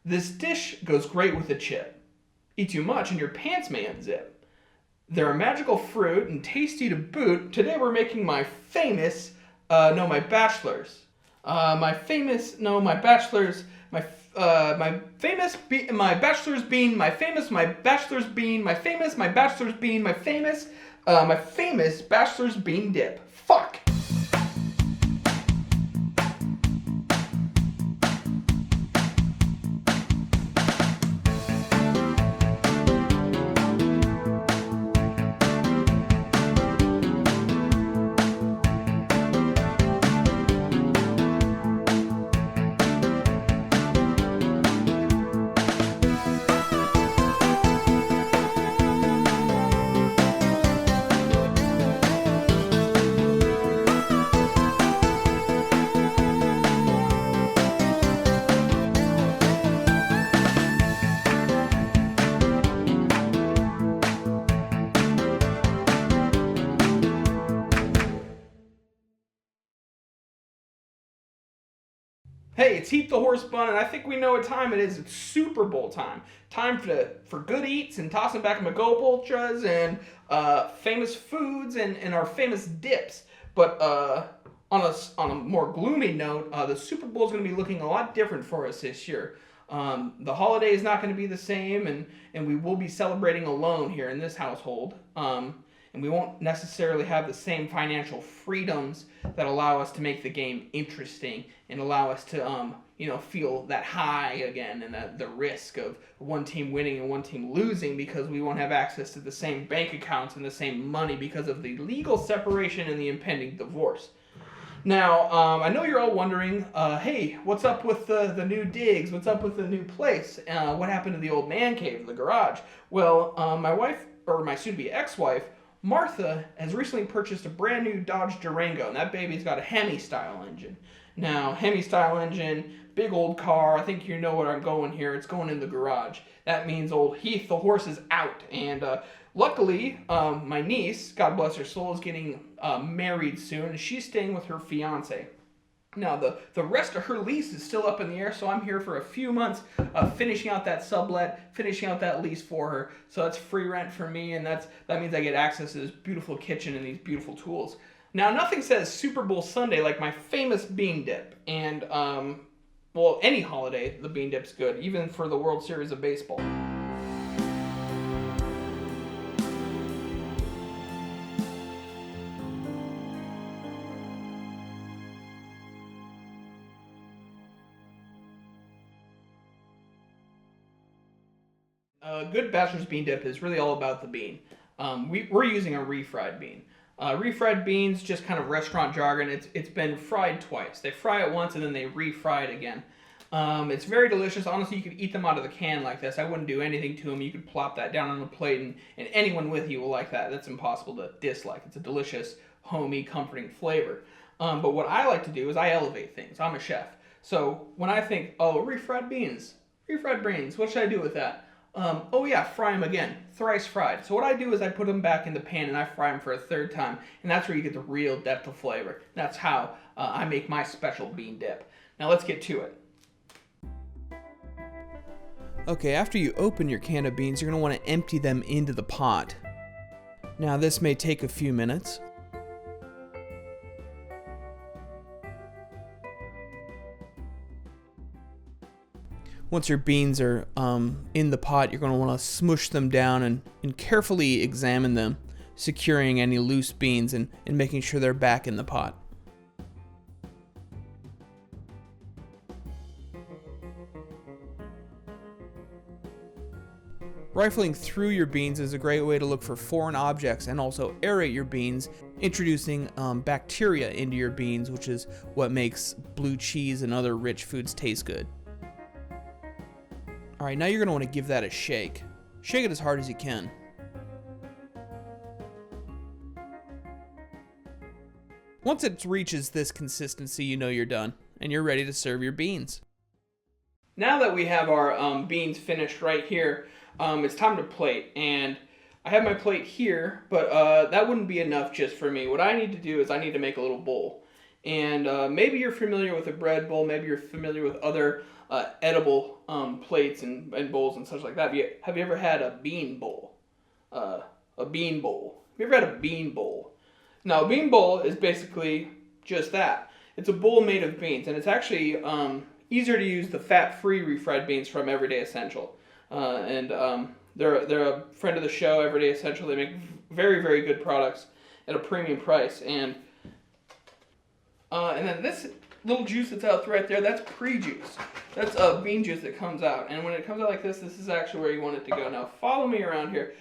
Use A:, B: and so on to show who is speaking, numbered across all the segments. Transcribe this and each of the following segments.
A: This dish goes great with a chip. Eat too much and your pants may unzip. They're a magical fruit and tasty to boot. Today we're making my famous, no, my bachelor's. My famous, no, my bachelor's, my famous, my bachelor's bean, my famous, my bachelor's bean, my famous, my bachelor's bean, my famous bachelor's bean dip. Fuck. Hey, it's Heath the Horse Bunne, and I think we know what time it is. It's Super Bowl time. Time for good eats and tossing back my Go Ultras and famous foods and our famous dips. But on a more gloomy note, the Super Bowl is going to be looking a lot different for us this year. The holiday is not going to be the same, and we will be celebrating alone here in this household. And we won't necessarily have the same financial freedoms that allow us to make the game interesting and allow us to feel that high again and the risk of one team winning and one team losing, because we won't have access to the same bank accounts and the same money because of the legal separation and the impending divorce. Now, I know you're all wondering, hey, what's up with the new digs? What's up with the new place? What happened to the old man cave, the garage? Well, my wife, or my soon-to-be ex-wife, Martha, has recently purchased a brand new Dodge Durango, and that baby's got a Hemi-style engine. Now, Hemi-style engine, big old car, I think you know where I'm going here. It's going in the garage. That means old Heath, the horse, is out. And luckily, my niece, God bless her soul, is getting married soon, and she's staying with her fiance. Now, the rest of her lease is still up in the air, so I'm here for a few months finishing out that sublet, finishing out that lease for her. So that's free rent for me, and that means I get access to this beautiful kitchen and these beautiful tools. Now, nothing says Super Bowl Sunday like my famous bean dip. And, well, any holiday, the bean dip's good, even for the World Series of Baseball. A good bachelor's bean dip is really all about the bean. We're using a refried bean. Refried beans, just kind of restaurant jargon. It's been fried twice. They fry it once and then they refry it again. It's very delicious. Honestly, you could eat them out of the can like this. I wouldn't do anything to them. You could plop that down on a plate, and anyone with you will like that. That's impossible to dislike. It's a delicious, homey, comforting flavor. But what I like to do is I elevate things. I'm a chef. So when I think, oh, refried beans, what should I do with that? Oh yeah, fry them again. Thrice fried. So what I do is I put them back in the pan and I fry them for a third time. And that's where you get the real depth of flavor. That's how I make my special bean dip. Now let's get to it. Okay, after you open your can of beans, you're going to want to empty them into the pot. Now this may take a few minutes. Once your beans are in the pot, you're going to want to smush them down and carefully examine them, securing any loose beans and making sure they're back in the pot. Rifling through your beans is a great way to look for foreign objects and also aerate your beans, introducing bacteria into your beans, which is what makes blue cheese and other rich foods taste good. Alright, now you're going to want to give that a shake. Shake it as hard as you can. Once it reaches this consistency, you know you're done, and you're ready to serve your beans. Now that we have our beans finished right here, it's time to plate. And I have my plate here, but that wouldn't be enough just for me. What I need to do is I need to make a little bowl. And maybe you're familiar with a bread bowl, maybe you're familiar with other edible plates and bowls and such like that. Have you ever had a bean bowl? A bean bowl. Have you ever had a bean bowl? Now, a bean bowl is basically just that. It's a bowl made of beans, and it's actually easier to use the fat-free refried beans from Everyday Essential. They're a friend of the show, Everyday Essential. They make very, very good products at a premium price. And then this little juice that's out right there, that's pre-juice. That's bean juice that comes out. And when it comes out like this is actually where you want it to go. Now, follow me around here.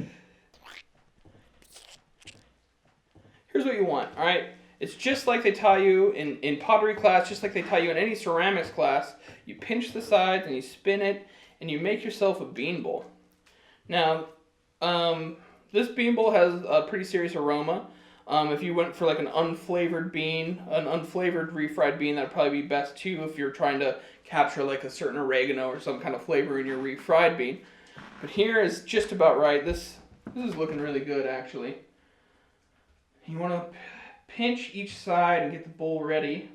A: Here's what you want, all right? It's just like they tell you in pottery class, just like they tell you in any ceramics class. You pinch the sides and you spin it, and you make yourself a bean bowl. Now, this bean bowl has a pretty serious aroma. If you went for like an unflavored bean, an unflavored refried bean, that'd probably be best too if you're trying to capture like a certain oregano or some kind of flavor in your refried bean. But here is just about right. This is looking really good, actually. You want to pinch each side and get the bowl ready.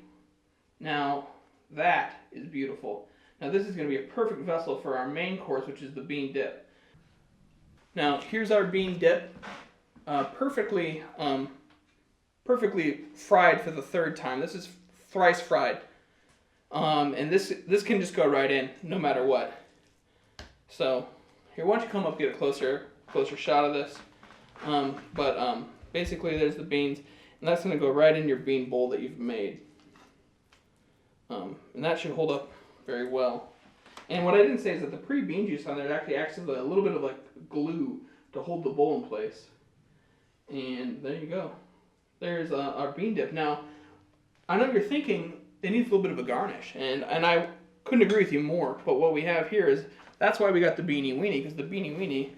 A: Now, that is beautiful. Now, this is going to be a perfect vessel for our main course, which is the bean dip. Now, here's our bean dip, perfectly fried for the third time. This is thrice fried, and this can just go right in, no matter what. So, here, why don't you come up and get a closer shot of this? Basically, there's the beans, and that's going to go right in your bean bowl that you've made. And that should hold up very well. And what I didn't say is that the pre-bean juice on there actually acts as a little bit of like glue to hold the bowl in place. And there you go. There's our bean dip. Now, I know you're thinking it needs a little bit of a garnish, and I couldn't agree with you more. But what we have here is, that's why we got the beanie weenie, because the beanie weenie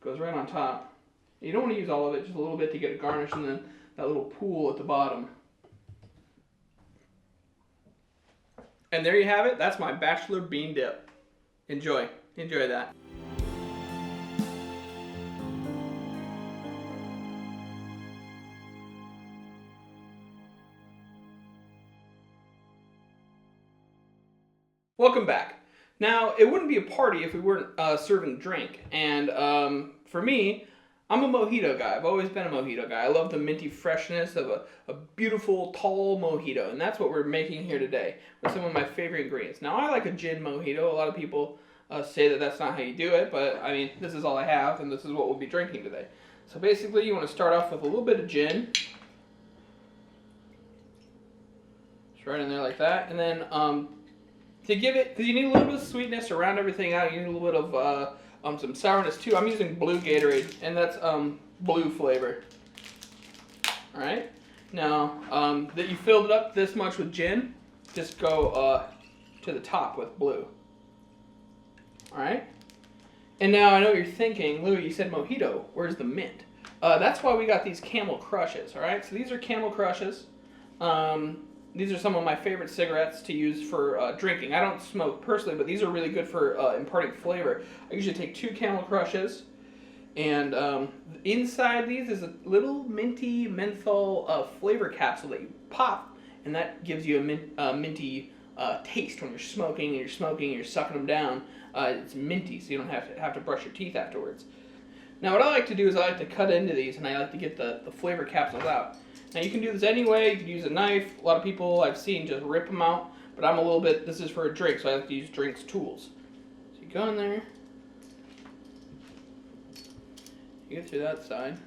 A: goes right on top. You don't want to use all of it, just a little bit to get a garnish, and then that little pool at the bottom. And there you have it. That's my bachelor bean dip. Enjoy that. Welcome back. Now, it wouldn't be a party if we weren't serving drink. And for me, I'm a mojito guy. I've always been a mojito guy. I love the minty freshness of a beautiful, tall mojito. And that's what we're making here today with some of my favorite ingredients. Now, I like a gin mojito. A lot of people say that that's not how you do it. But, I mean, this is all I have, and this is what we'll be drinking today. So, basically, you want to start off with a little bit of gin. Just right in there like that. And then, to give it, because you need a little bit of sweetness to round everything out. You need a little bit of some sourness too. I'm using blue Gatorade, and that's blue flavor. All right. Now that you filled it up this much with gin, just go to the top with blue. All right. And now I know what you're thinking, Louis. You said mojito. Where's the mint? That's why we got these Camel Crushes. All right. So these are Camel Crushes. These are some of my favorite cigarettes to use for drinking. I don't smoke personally, but these are really good for imparting flavor. I usually take 2 Camel Crushes, and inside these is a little minty menthol flavor capsule that you pop, and that gives you a minty taste when you're smoking and you're sucking them down. It's minty, so you don't have to brush your teeth afterwards. Now, what I like to do is I like to cut into these, and I like to get the flavor capsules out. Now, you can do this any way. You can use a knife. A lot of people I've seen just rip them out, but I'm a little bit, this is for a drink, so I like to use drinks tools. So you go in there, you get through that side,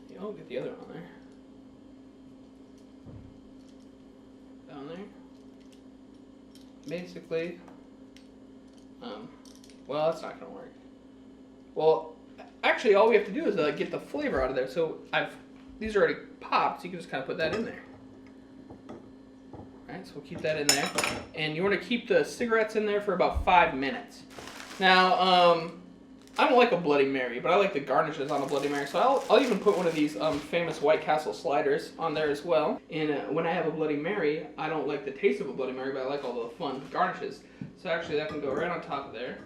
A: you'll get the other one there, down there. Basically, well, that's not going to work. Well, actually, all we have to do is get the flavor out of there. So these are already popped, so you can just kind of put that in there. Alright, so we'll keep that in there. And you want to keep the cigarettes in there for about 5 minutes. Now, I don't like a Bloody Mary, but I like the garnishes on a Bloody Mary, so I'll even put one of these famous White Castle sliders on there as well. And when I have a Bloody Mary, I don't like the taste of a Bloody Mary, but I like all the fun garnishes. So actually, that can go right on top of there.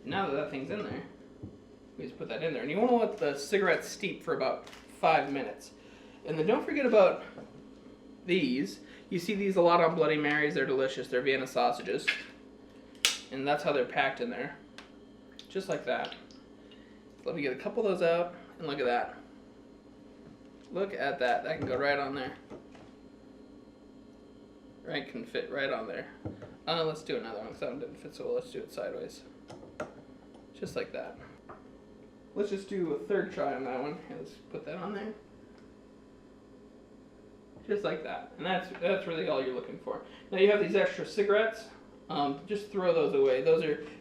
A: Now that thing's in there, we just put that in there. And you want to let the cigarettes steep for about 5 minutes. And then don't forget about these. You see these a lot on Bloody Marys. They're delicious. They're Vienna sausages. And that's how they're packed in there. Just like that. Let me get a couple of those out, and look at that. Look at that. That can go right on there. Right, can fit right on there. Let's do another one, because that one didn't fit so well. Let's do it sideways. Just like that. Let's just do a third try on that one. Let's put that on there. Just like that. And that's really all you're looking for. Now you have these extra cigarettes. Just throw those away.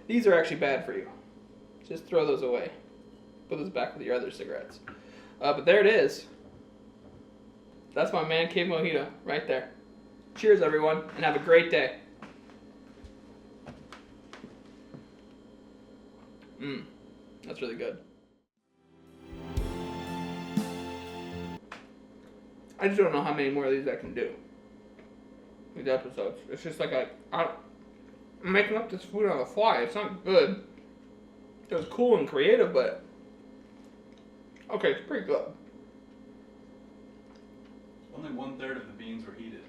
A: These are actually bad for you. Just throw those away. Put those back with your other cigarettes. But there it is. That's my Man Cave Mojito right there. Cheers, everyone, and have a great day. That's really good. I just don't know how many more of these I can do. These episodes. It's just like I'm making up this food on the fly. It's not good. It was cool and creative, but okay, it's pretty good.
B: Only 1/3 of the beans were heated.